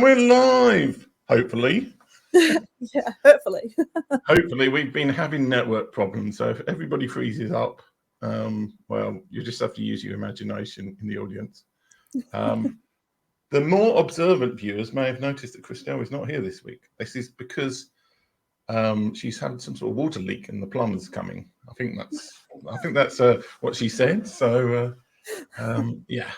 We're live, hopefully. Yeah, hopefully. Hopefully, we've been having network problems, so if everybody freezes up, well, you just have to use your imagination in the audience. The more observant viewers may have noticed that Christelle is not here this week. This is because she's had some sort of water leak and the plumber's coming. I think that's what she said. So, yeah.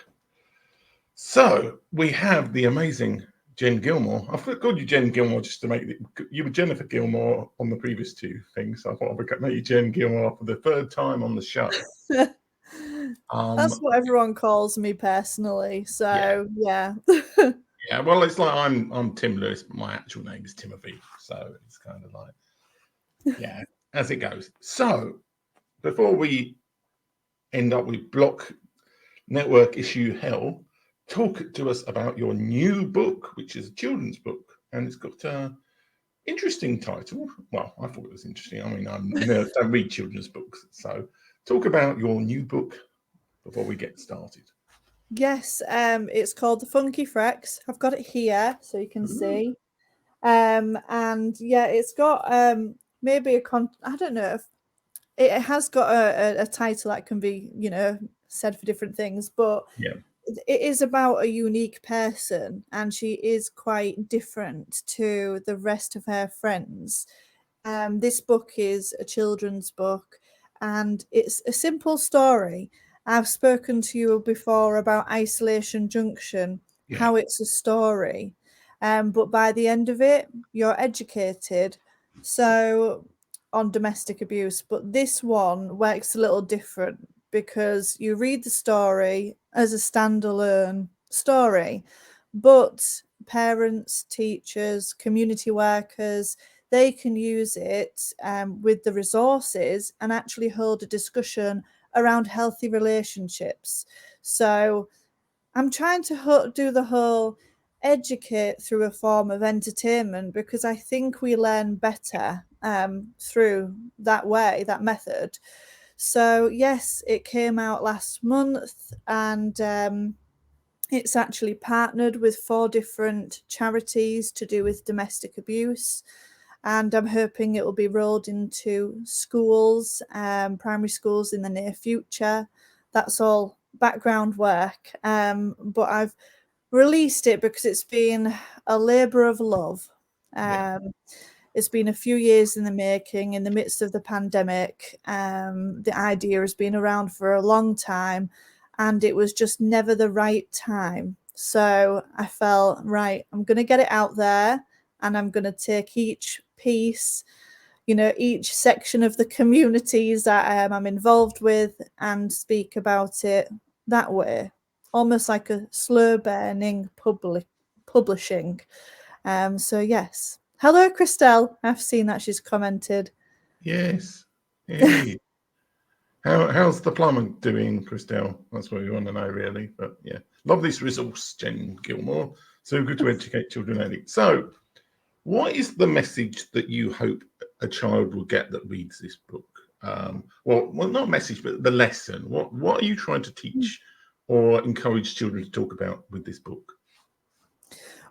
So we have the amazing Jen Gilmour. I called you Jen Gilmour just to make you were Jennifer Gilmour on the previous two things. So I thought I would make you Jen Gilmour for the third time on the show. That's what everyone calls me personally. So yeah. Yeah, well, it's like I'm Tim Lewis, but my actual name is Timothy. So it's kind of like, yeah, as it goes. So before we end up with block network issue hell, talk to us about your new book, which is a children's book, and it's got a interesting title. Well, I thought it was interesting. I mean, I don't read children's books, so talk about your new book before we get started. Yes, it's called the Funky Frecks. I've got it here so you can see. And yeah, it's got maybe I don't know if it has got a title that can be, said for different things, but yeah, it is about a unique person, and she is quite different to the rest of her friends. This book is a children's book, and it's a simple story. I've spoken to you before about Isolation Junction, how it's a story, but by the end of it, you're educated. So on domestic abuse, but this one works a little different because you read the story as a standalone story, but parents, teachers, community workers, they can use it with the resources and actually hold a discussion around healthy relationships. So I'm trying to do the whole educate through a form of entertainment, because I think we learn better through that way, that method. So yes, it came out last month, and it's actually partnered with 4 different charities to do with domestic abuse. And I'm hoping it will be rolled into schools, primary schools in the near future. That's all background work. But I've released it because it's been a labour of love. It's been a few years in the making, in the midst of the pandemic. The idea has been around for a long time, and it was just never the right time. So I felt, right, I'm going to get it out there, and I'm going to take each piece, each section of the communities that I'm involved with, and speak about it that way, almost like a slow burning publishing. So yes. Hello, Christelle. I've seen that she's commented. Yes. Hey. How's the plumber doing, Christelle? That's what we want to know, really. But yeah, love this resource, Jen Gilmour. So good to educate children early. So, what is the message that you hope a child will get that reads this book? Well, not message, but the lesson. What are you trying to teach or encourage children to talk about with this book?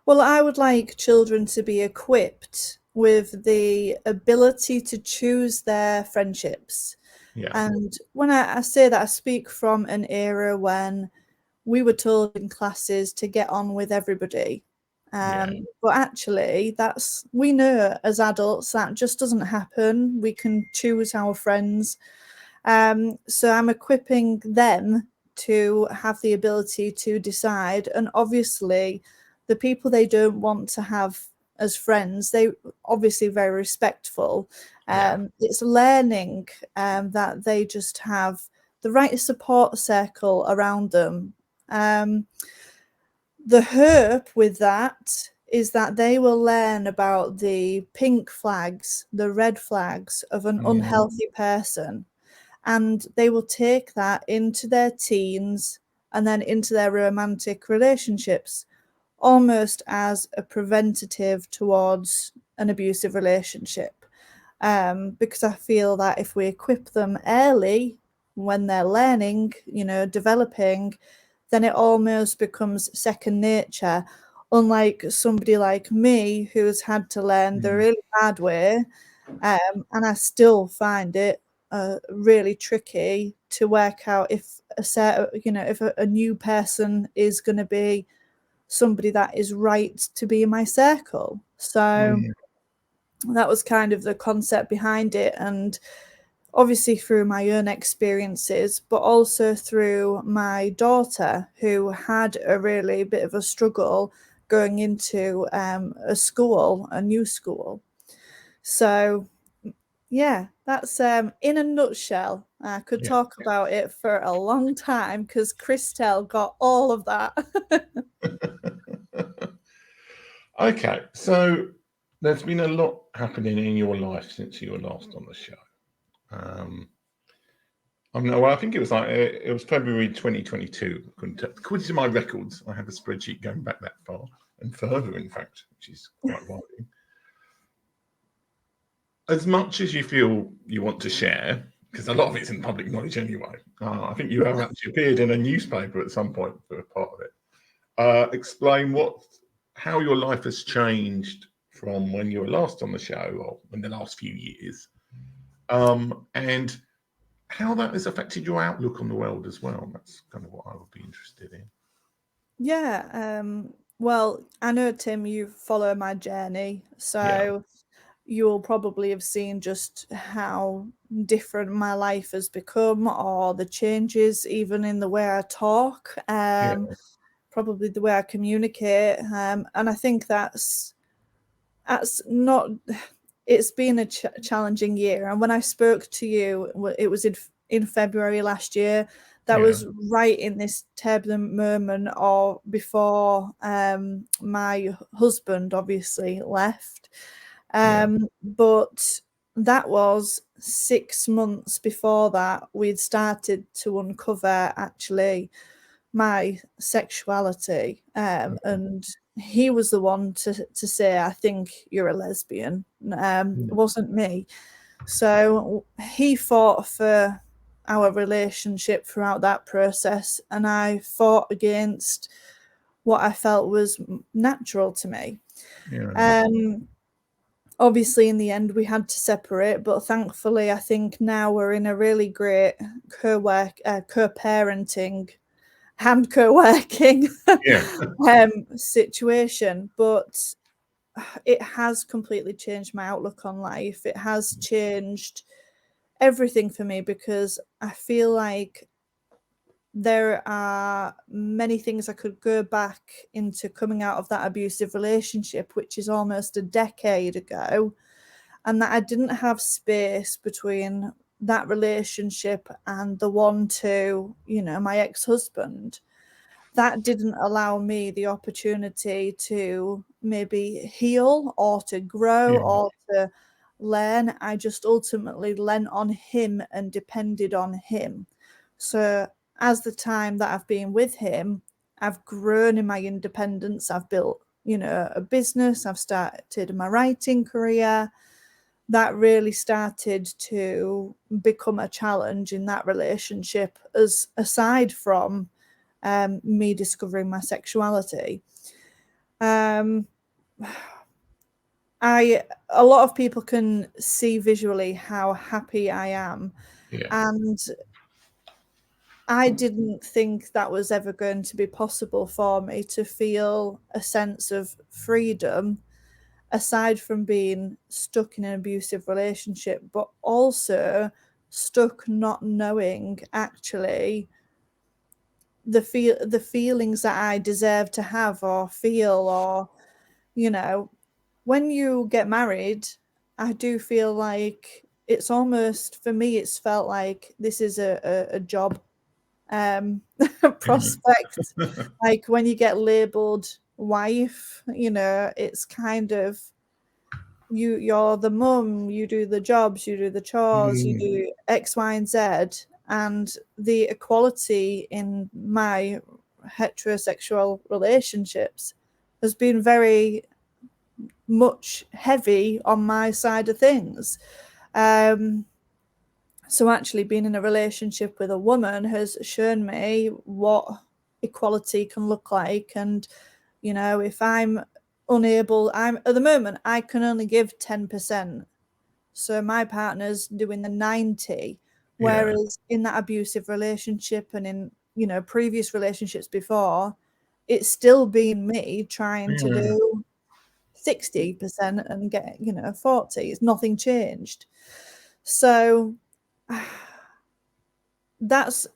Well, I would like children to be equipped with the ability to choose their friendships. Yeah. And when I say that, I speak from an era when we were told in classes to get on with everybody. But actually, we know as adults that just doesn't happen. We can choose our friends. So I'm equipping them to have the ability to decide. And obviously, the people they don't want to have as friends, they obviously very respectful. It's learning that they just have the right support circle around them. The hope with that is that they will learn about the pink flags, the red flags of an unhealthy person, and they will take that into their teens and then into their romantic relationships, almost as a preventative towards an abusive relationship. Because I feel that if we equip them early when they're learning, developing, then it almost becomes second nature. unlike somebody like me who's had to learn the really hard way. And I still find it really tricky to work out if a new person is going to be somebody that is right to be in my circle. So that was kind of the concept behind it. And obviously through my own experiences, but also through my daughter, who had a really bit of a struggle going into a new school. So yeah, that's in a nutshell. I could talk about it for a long time because Christelle got all of that. Okay, so there's been a lot happening in your life since you were last on the show. I think it was February 2022. According to my records, I have a spreadsheet going back that far and further, in fact, which is quite worrying. As much as you feel you want to share, because a lot of it's in public knowledge anyway, I think you have actually appeared in a newspaper at some point for a part of it. Explain how your life has changed from when you were last on the show, or in the last few years, and how that has affected your outlook on the world as well. That's kind of what I would be interested in. Yeah. Well, I know, Tim, you follow my journey, so you'll probably have seen just how different my life has become, or the changes even in the way I talk, probably the way I communicate. And I think that's not, it's been a challenging year. And when I spoke to you, it was in February last year. That was right in this turbulent moment, or before my husband obviously left. But that was 6 months before that we'd started to uncover actually my sexuality, and he was the one to say, I think you're a lesbian. It wasn't me. So he fought for our relationship throughout that process, and I fought against what I felt was natural to me. Obviously in the end we had to separate, but thankfully I think now we're in a really great co-parenting and co-working situation. But it has completely changed my outlook on life. It has changed everything for me, because I feel like there are many things I could go back into coming out of that abusive relationship, which is almost a decade ago, and that I didn't have space between that relationship and the one to, my ex-husband. That didn't allow me the opportunity to maybe heal or to grow or to learn. I just ultimately leant on him and depended on him. So as the time that I've been with him, I've grown in my independence. I've built, a business. I've started my writing career. That really started to become a challenge in that relationship, as aside from me discovering my sexuality. A lot of people can see visually how happy I am, and I didn't think that was ever going to be possible for me to feel a sense of freedom, aside from being stuck in an abusive relationship, but also stuck not knowing actually the feelings that I deserve to have or feel. Or when you get married, I do feel like it's almost, for me, it's felt like this is a job prospect. Like when you get labeled wife, it's kind of, you're the mum, you do the jobs, you do the chores, you do X, Y, and Z. And the equality in my heterosexual relationships has been very much heavy on my side of things. So actually being in a relationship with a woman has shown me what equality can look like, and You know, if I'm unable, I'm at the moment, I can only give 10%. So my partner's doing the 90, Yeah. whereas in that abusive relationship and in, you know, previous relationships before, it's still been me trying to Yeah. do 60% and get, you know, 40. It's nothing changed. So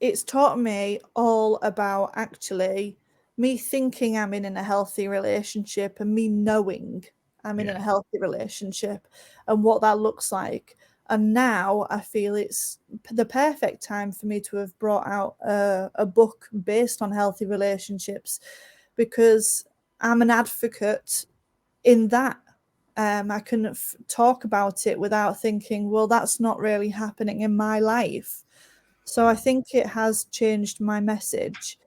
it's taught me all about actually me thinking I'm in a healthy relationship and me knowing I'm in a Yeah. healthy relationship and what that looks like. And now I feel it's the perfect time for me to have brought out a book based on healthy relationships, because I'm an advocate in that. I can talk about it without thinking, well, that's not really happening in my life. So I think it has changed my message.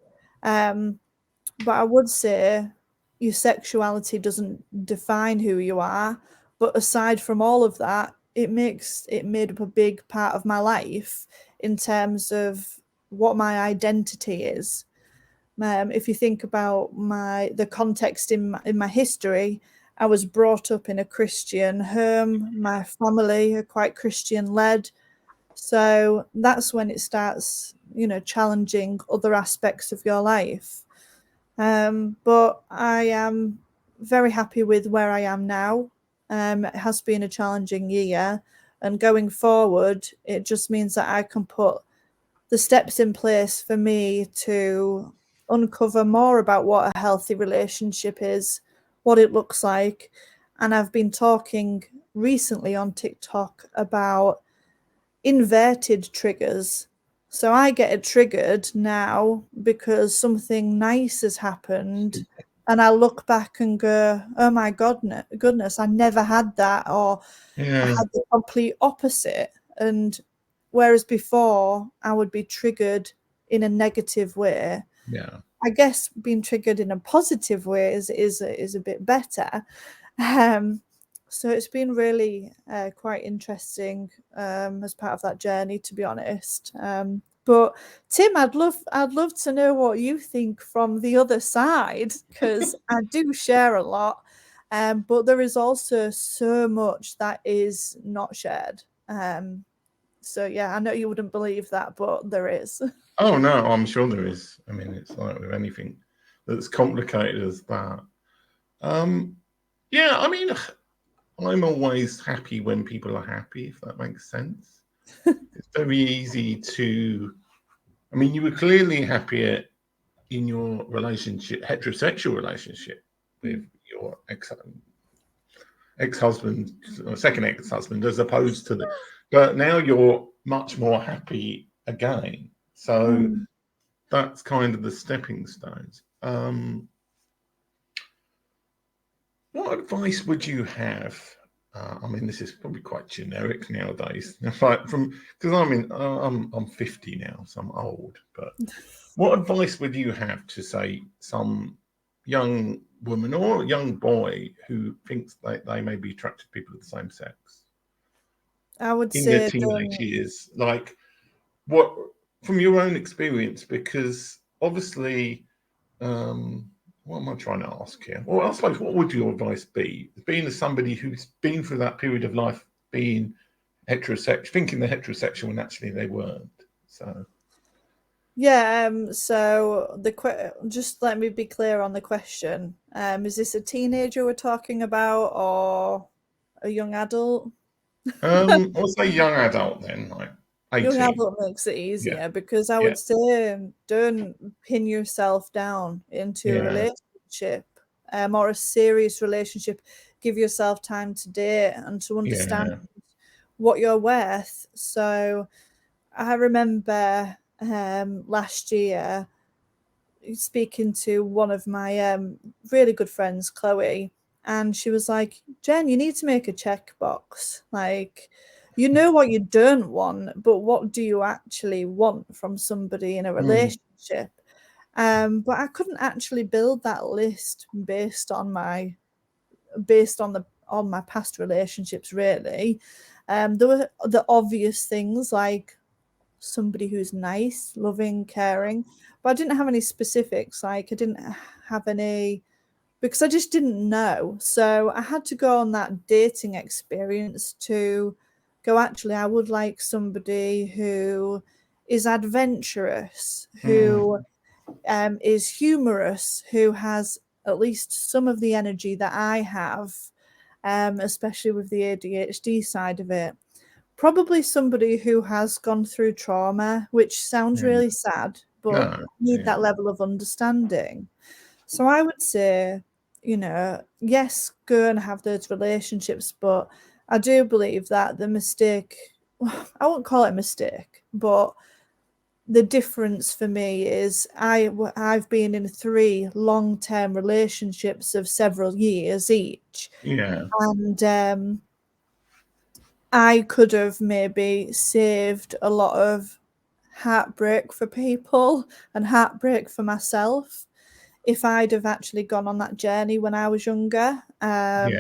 But I would say your sexuality doesn't define who you are. But aside from all of that, it made up a big part of my life in terms of what my identity is. If you think about the context in my history, I was brought up in a Christian home. My family are quite Christian led. So that's when it starts, you know, challenging other aspects of your life. But I am very happy with where I am now. It has been a challenging year, and going forward, it just means that I can put the steps in place for me to uncover more about what a healthy relationship is, what it looks like. And I've been talking recently on TikTok about inverted triggers. So I get it triggered now because something nice has happened, and I look back and go, oh my goodness, I never had that, or I Yeah. had the complete opposite. And whereas before I would be triggered in a negative way, Yeah. I guess being triggered in a positive way is a bit better. Um, so it's been really quite interesting as part of that journey, to be honest. But Tim, I'd love to know what you think from the other side, because I do share a lot, but there is also so much that is not shared. So yeah, I know you wouldn't believe that, but there is. Oh no, I'm sure there is. I mean, it's like with anything that's complicated as that. Um, yeah, I mean, I'm always happy when people are happy, if that makes sense. It's very easy to, I mean, you were clearly happier in your relationship, heterosexual relationship with your ex-husband, or second ex-husband, as opposed to but now you're much more happy again. So Mm. that's kind of the stepping stones. What advice would you have? I mean, this is probably quite generic nowadays. Like because I'm 50 now, so I'm old. But what advice would you have to say some young woman or young boy who thinks they may be attracted to people of the same sex I would in their say teenage don't. years? Like what from your own experience? Because obviously what am I trying to ask here? Well, I suppose what would your advice be? Being as somebody who's been through that period of life, being heterosexual, thinking they're heterosexual when actually they weren't. So, Yeah, so just let me be clear on the question. Is this a teenager we're talking about or a young adult? I'll say young adult then, like Young 18. adult makes it Yeah, easier, because I yeah, would say don't pin yourself down into a yeah, relationship, or a serious relationship. Give yourself time to date and to understand yeah, what you're worth. So I remember last year speaking to one of my really good friends, Chloe, and she was like, Jen, you need to make a checkbox. Like, you know what you don't want, but what do you actually want from somebody in a mm, relationship? But I couldn't actually build that list based on my past relationships, really. There were the obvious things like somebody who's nice, loving, caring. But I didn't have any specifics. Like I didn't have any. because I just didn't know. So I had to go on that dating experience to go, actually, I would like somebody who is adventurous, who is humorous, who has at least some of the energy that I have, especially with the ADHD side of it. Probably somebody who has gone through trauma, which sounds really sad, but No. need Yeah. that level of understanding. So I would say, yes, go and have those relationships, but I do believe that the mistake, I won't call it a mistake, but the difference for me is I've been in 3 long-term relationships of several years each, Yeah. and I could have maybe saved a lot of heartbreak for people and heartbreak for myself if I'd have actually gone on that journey when I was younger. Yeah.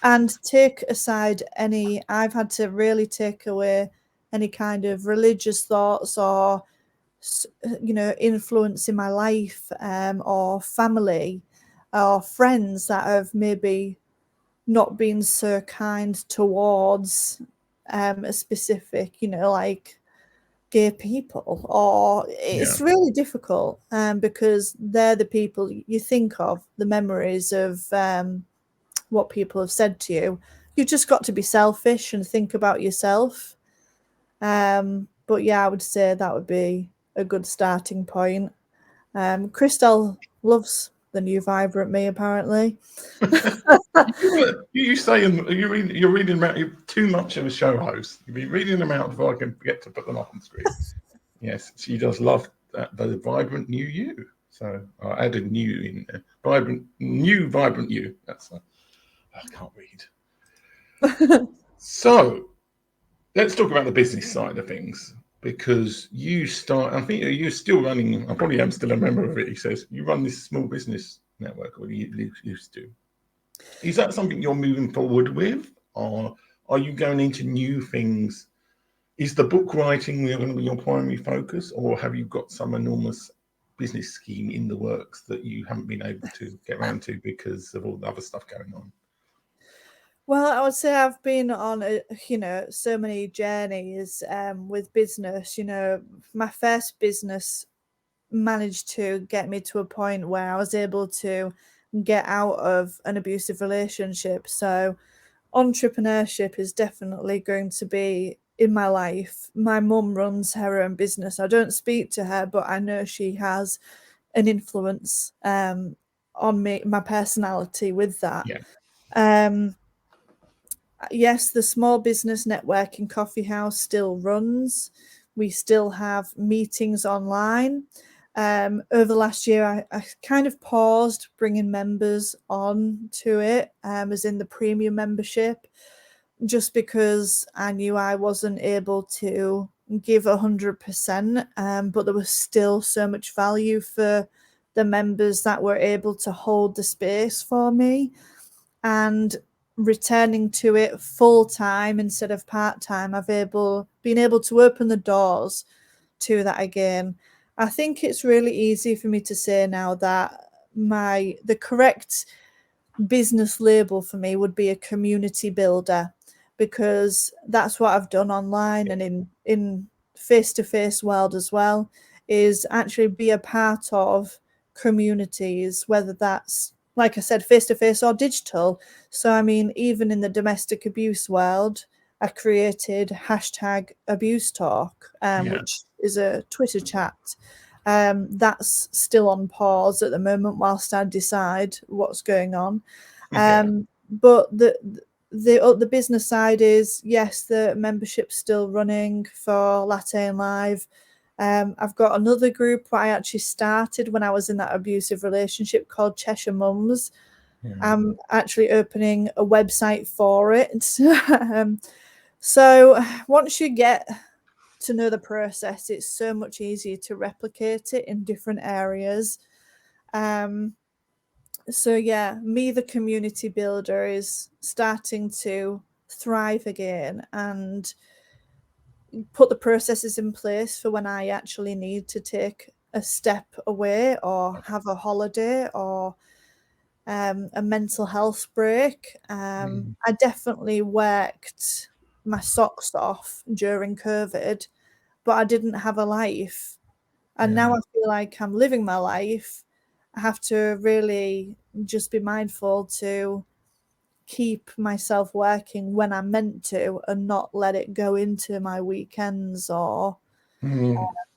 And take aside any, I've had to really take away any kind of religious thoughts or, influence in my life, or family or friends that have maybe not been so kind towards a specific, like gay people, or Yeah. it's really difficult, because they're the people you think of, the memories of what people have said to you. You've just got to be selfish and think about yourself. But yeah, I would say that would be a good starting point. Christelle loves the new Vibrant Me, apparently. You say you're reading about too much of a show host. You've been reading them out before I can get to put them up on screen. Yes, she does love the vibrant new you. So I added new in there. Vibrant you. That's I can't read. So let's talk about the business side of things, because I think you're still running. I probably am still a member of it. He says you run this small business network, or you used to. Is that something you're moving forward with, or are you going into new things? Is the book writing going to be your primary focus, or have you got some enormous business scheme in the works that you haven't been able to get around to because of all the other stuff going on? Well, I would say I've been on so many journeys with business. My first business managed to get me to a point where I was able to get out of an abusive relationship. So entrepreneurship is definitely going to be in my life. My mum runs her own business. I don't speak to her, but I know she has an influence on me, my personality with that. Yeah. Yes, the small business networking coffee house still runs. We still have meetings online. Over the last year, I kind of paused bringing members on to it, as in the premium membership, just because I knew I wasn't able to give 100%, but there was still so much value for the members that were able to hold the space for me. And returning to it full time instead of part time, I've been able to open the doors to that again. I think it's really easy for me to say now that the correct business label for me would be a community builder, because that's what I've done online and in face-to-face world as well, is actually be a part of communities, whether that's, like I said, face-to-face or digital. So I mean, even in the domestic abuse world, I created #abuse-talk, Yeah. which is a Twitter chat. That's still on pause at the moment whilst I decide what's going on. Yeah. But the business side is, yes, the membership's still running for Latte Live. I've got another group I actually started when I was in that abusive relationship called Cheshire Mums. Yeah. I'm actually opening a website for it. So once you get to know the process, it's so much easier to replicate it in different areas. So yeah, me, the community builder, is starting to thrive again and put the processes in place for when I actually need to take a step away or have a holiday or a mental health break. I definitely worked my socks off during COVID, but I didn't have a life. And now I feel like I'm living my life. I have to really just be mindful to keep myself working when I'm meant to and not let it go into my weekends or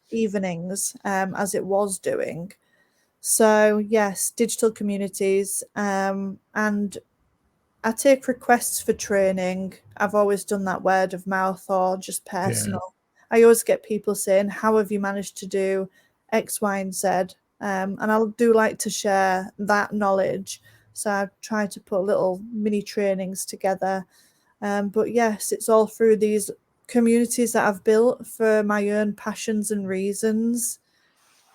evenings, as it was doing. So yes, digital communities, and I take requests for training. I've always done that word of mouth or just personal. I always get people saying, how have you managed to do X, Y, and Z? And I do like to share that knowledge. So I try to put little mini trainings together. But yes, it's all through these communities that I've built for my own passions and reasons.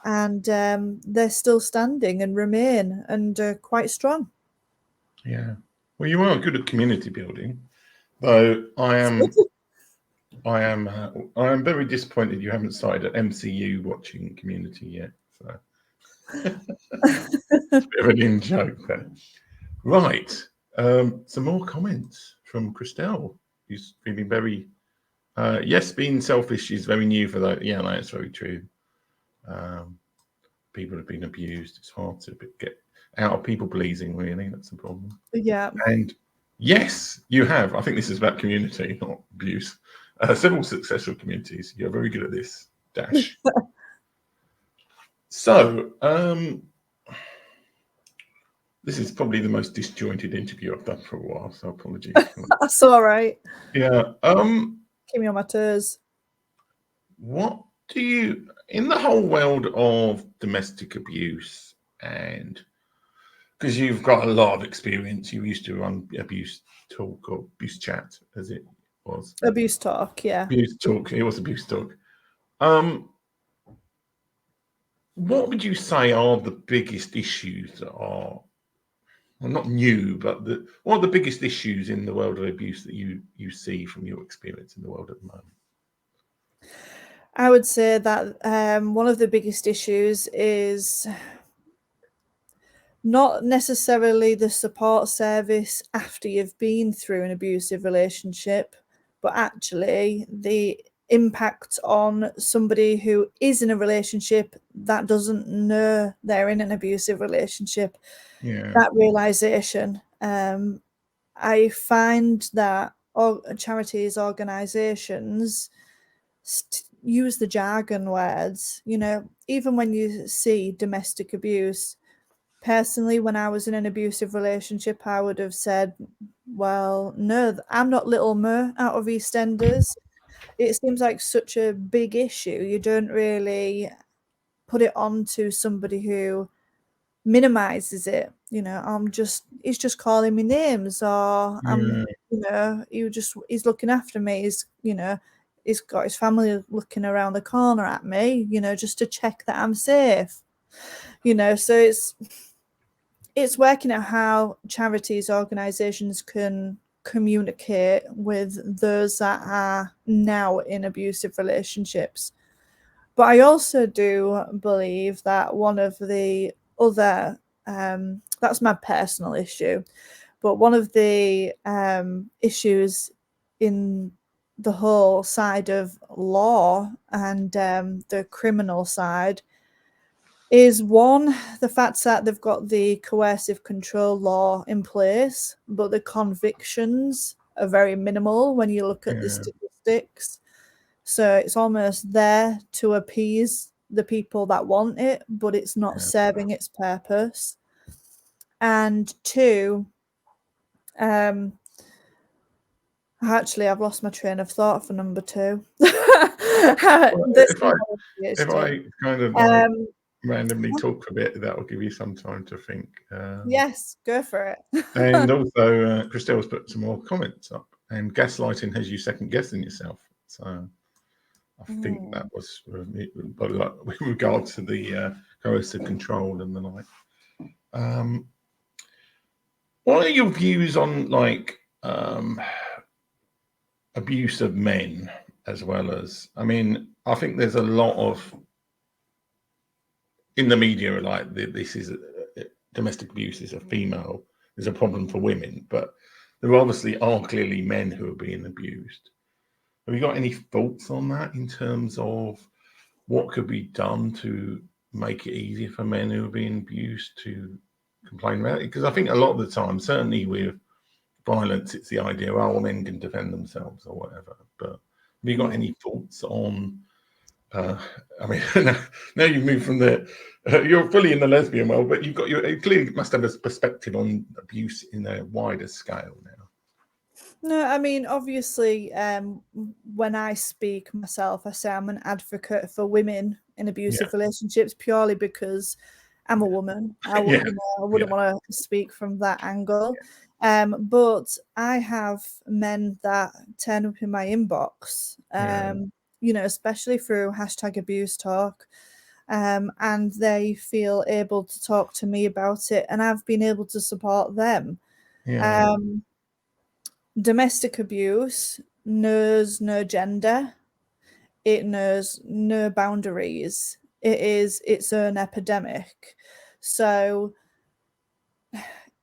And they're still standing and remain and quite strong. Yeah. Well, you are good at community building, though I am very disappointed you haven't started at MCU watching Community yet. So it's a bit of an in joke there. Right. Some more comments from Christelle, who's feeling very yes, being selfish is very new for that. Yeah, that's very true. People have been abused. It's hard to get out of people pleasing, really. That's the problem. Yeah. And yes, you have. I think this is about community, not abuse. Several successful communities. You're very good at this, Dash. So, this is probably the most disjointed interview I've done for a while, so apologies. That's all right. Yeah. Keep me on my toes. What do you, in the whole world of domestic abuse, and because you've got a lot of experience, you used to run abuse talk or abuse chat, as it was. Abuse talk, yeah. Abuse talk. It was abuse talk. What would you say are the biggest issues that are, well, not new, but what are the biggest issues in the world of abuse that you see from your experience in the world at the moment? I would say that one of the biggest issues is not necessarily the support service after you've been through an abusive relationship, but actually the impact on somebody who is in a relationship that doesn't know they're in an abusive relationship. Yeah. That realization. I find that charities, organizations use the jargon words, even when you see domestic abuse. Personally, when I was in an abusive relationship, I would have said, well, no, I'm not Little Mo out of EastEnders. It seems like such a big issue. You don't really put it on to somebody who minimizes it. He's just calling me names, or he's looking after me. He's got his family looking around the corner at me, just to check that I'm safe. So it's working out how charities, organizations can communicate with those that are now in abusive relationships. But I also do believe that one of the other, that's my personal issue, but one of the issues in the whole side of law and the criminal side is, one, the fact that they've got the coercive control law in place, but the convictions are very minimal when you look at the statistics. So it's almost there to appease the people that want it, but it's not serving its purpose. And two, actually, I've lost my train of thought for number two. If I kind of like randomly talk for a bit, that will give you some time to think. Yes, go for it. And also, Christelle's put some more comments up, and gaslighting has you second guessing yourself. So I think that was with regard to the coercive control and the like. What are your views on like abuse of men, as well as, I mean, I think there's a lot of in the media like this is domestic abuse is a female, is a problem for women, but there obviously are clearly men who are being abused. Have you got any thoughts on that in terms of what could be done to make it easier for men who are being abused to complain about it? Because I think a lot of the time, certainly with violence, it's the idea, oh, well, men can defend themselves or whatever. But have you got any thoughts on? I mean, now you've moved from the, you're fully in the lesbian world, but you clearly must have a perspective on abuse in a wider scale now. No, I mean, obviously, when I speak myself, I say I'm an advocate for women in abusive relationships purely because I'm a woman. I wouldn't want to speak from that angle. But I have men that turn up in my inbox, especially through #AbuseTalk. And they feel able to talk to me about it, and I've been able to support them. Domestic abuse knows no gender. It knows no boundaries. It is its own epidemic. So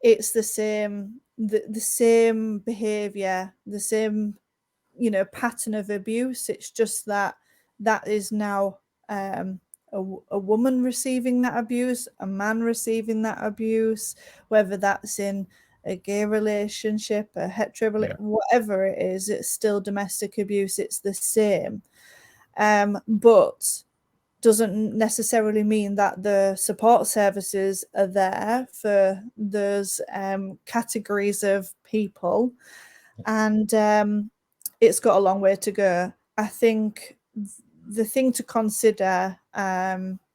it's the same behavior, the same, pattern of abuse. It's just that is now a woman receiving that abuse, a man receiving that abuse, whether that's in a gay relationship, a hetero relationship, whatever it is, it's still domestic abuse. It's the same. But doesn't necessarily mean that the support services are there for those categories of people. And it's got a long way to go. I think the thing to consider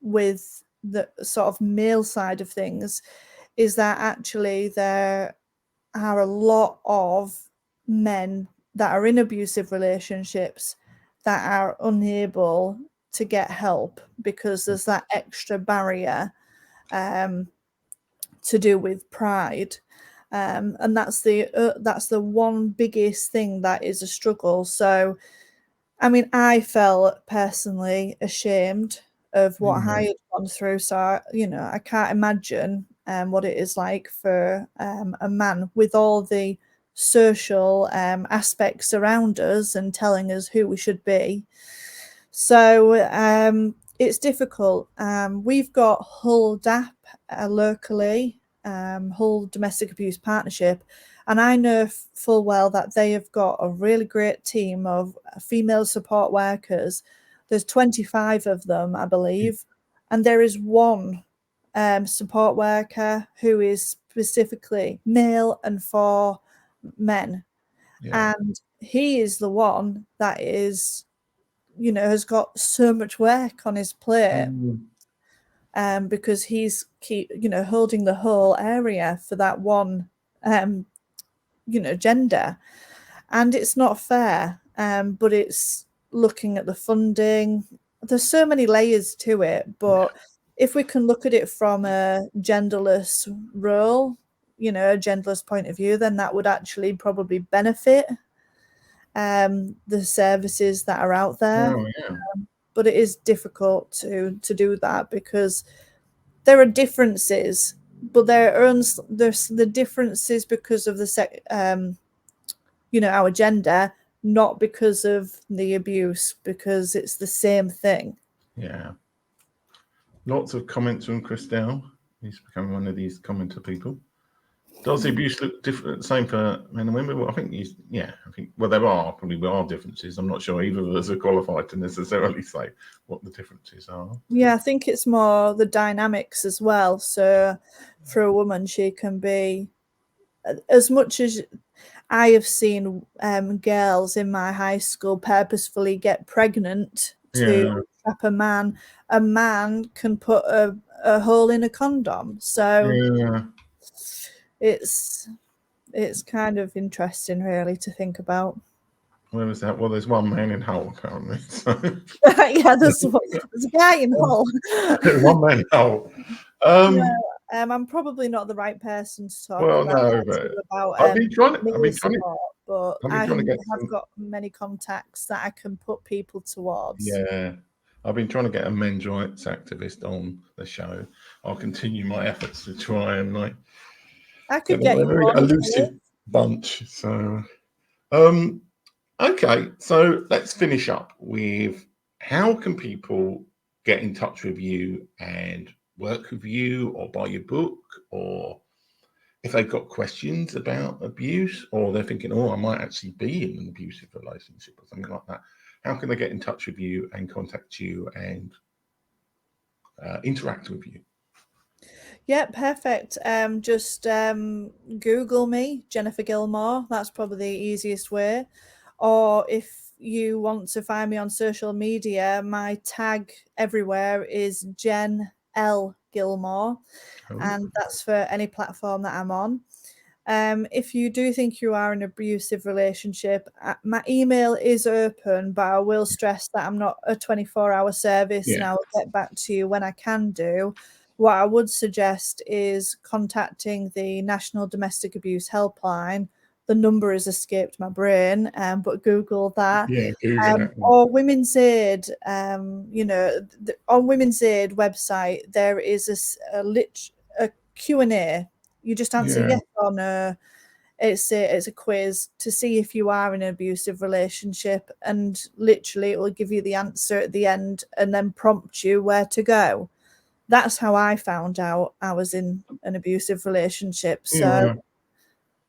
with the sort of male side of things is that actually there are a lot of men that are in abusive relationships that are unable to get help because there's that extra barrier to do with pride. And that's the one biggest thing that is a struggle. So, I mean, I felt personally ashamed of what I had gone through. So, I can't imagine what it is like for a man with all the social aspects around us and telling us who we should be. So it's difficult. We've got Hull DAP locally, Hull Domestic Abuse Partnership, and I know full well that they have got a really great team of female support workers. There's 25 of them, I believe, and there is one support worker who is specifically male and for men. And he is the one that is, has got so much work on his plate because he's holding the whole area for that one, gender. And it's not fair, but it's looking at the funding. There's so many layers to it, but if we can look at it from a genderless role, a genderless point of view, then that would actually probably benefit the services that are out there. But it is difficult to do that because there are differences, but there's the differences because of the our gender, not because of the abuse, because it's the same thing. Lots of comments from Christelle. He's becoming one of these commenter people. Does the abuse look different, same for men and women? Well, I think there are differences. I'm not sure either of us are qualified to necessarily say what the differences are. Yeah, I think it's more the dynamics as well. So for a woman, she can be, as much as I have seen girls in my high school purposefully get pregnant to trap a man. A man can put a hole in a condom. So it's kind of interesting, really, to think about. Where was that? Well, there's one man in Hull, apparently. So. There's a guy in Hull. One man in Hull. I'm probably not the right person to talk about. I've been trying to but I have got many contacts that I can put people towards. Yeah, I've been trying to get a men's rights activist on the show. I'll continue my efforts to try and like. I could get They're a you very on. elusive bunch. So, okay. So let's finish up with how can people get in touch with you and work with you, or buy your book, or if they've got questions about abuse, or they're thinking, oh, I might actually be in an abusive relationship or something like that. How can they get in touch with you and contact you and interact with you? Yeah, perfect. Just Google me, Jennifer Gilmour. That's probably the easiest way. Or if you want to find me on social media, my tag everywhere is Jen L Gilmour, and that's for any platform that I'm on. If you do think you are in an abusive relationship, my email is open, but I will stress that I'm not a 24-hour service, and I'll get back to you when I can do. What I would suggest is contacting the National Domestic Abuse Helpline. The number has escaped my brain, but Google that. Yeah, Google it. Or Women's Aid. You know, on Women's Aid website, there is a Q&A. You just answer yes or no. It's a quiz to see if you are in an abusive relationship, and literally it will give you the answer at the end and then prompt you where to go. That's how I found out I was in an abusive relationship. So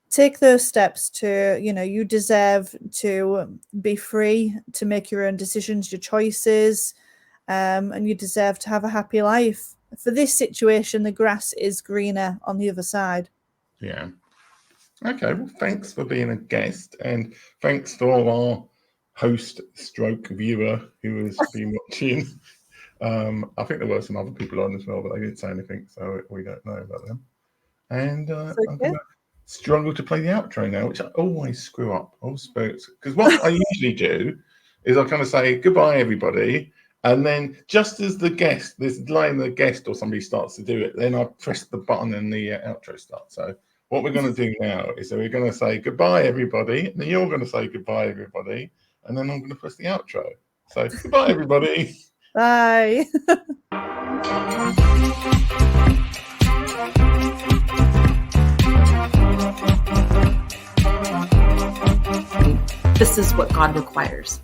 take those steps to, you deserve to be free to make your own decisions, your choices, and you deserve to have a happy life. For this situation, the grass is greener on the other side. Yeah. Okay, well, thanks for being a guest, and thanks for our host stroke viewer who has been watching. I think there were some other people on as well, but they didn't say anything, so we don't know about them. And I'm going to struggle to play the outro now, which I always screw up. Because what I usually do is I kind of say goodbye, everybody. And then just as the guest or somebody starts to do it, then I press the button and the outro starts. So what we're going to do now is we're going to say goodbye, everybody. And then you're going to say goodbye, everybody. And then I'm going to press the outro. So goodbye, everybody. Bye. This is what God requires.